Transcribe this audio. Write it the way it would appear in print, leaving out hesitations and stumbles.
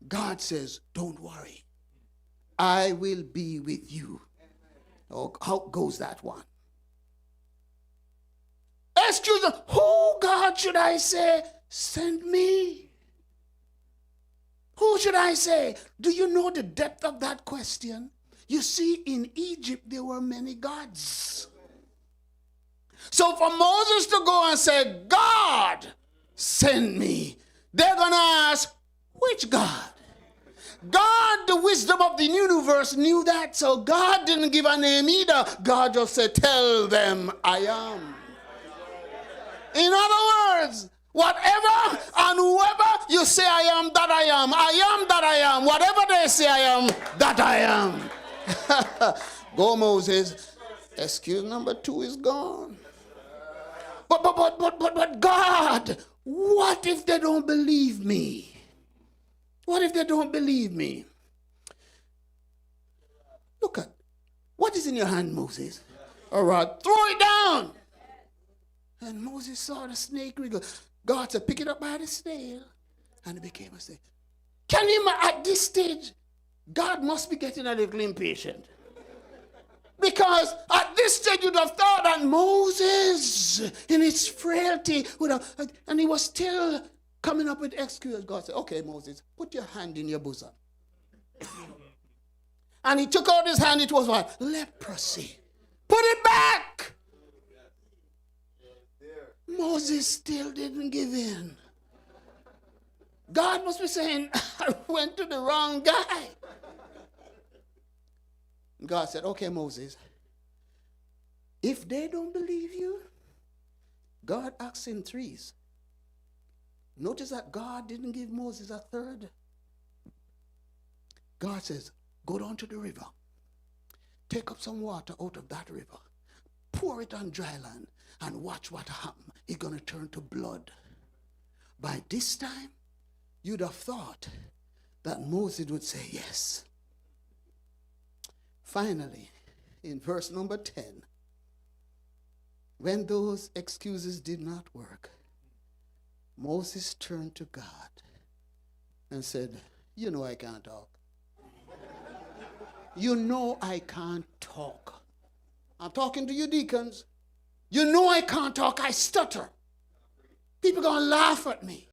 God says, don't worry. I will be with you. Oh, how goes that one? Excuse me, who, God, should I say, send me? Who should I say? Do you know the depth of that question? You see, in Egypt, there were many gods. So for Moses to go and say, God, send me, they're going to ask, which God? God, the wisdom of the universe, knew that. So God didn't give a name either. God just said, tell them I am. In other words, whatever and whoever you say I am that I am, I am that I am. Whatever they say I am, that I am. Go, Moses. Excuse number 2 is gone. But God, what if they don't believe me? What if they don't believe me? Look at, what is in your hand, Moses? All right, throw it down. And Moses saw the snake wriggle. God said, pick it up by the snail. And it became a snake. Can you imagine, at this stage, God must be getting a little impatient. Because at this stage, you'd have thought that Moses, in his frailty, would have, and he was still coming up with excuses. God said, okay, Moses, put your hand in your bosom. And he took out his hand, it was what? Leprosy. Put it back. Moses still didn't give in. God must be saying, I went to the wrong guy. God said, okay, Moses, if they don't believe you, God acts in threes. Notice that God didn't give Moses a third. God says, go down to the river. Take up some water out of that river. Pour it on dry land and watch what happens. It's going to turn to blood. By this time, you'd have thought that Moses would say yes. Finally, in verse number 10, when those excuses did not work, Moses turned to God and said, you know I can't talk. You know I can't talk. I'm talking to you deacons. You know I can't talk. I stutter. People are going to laugh at me.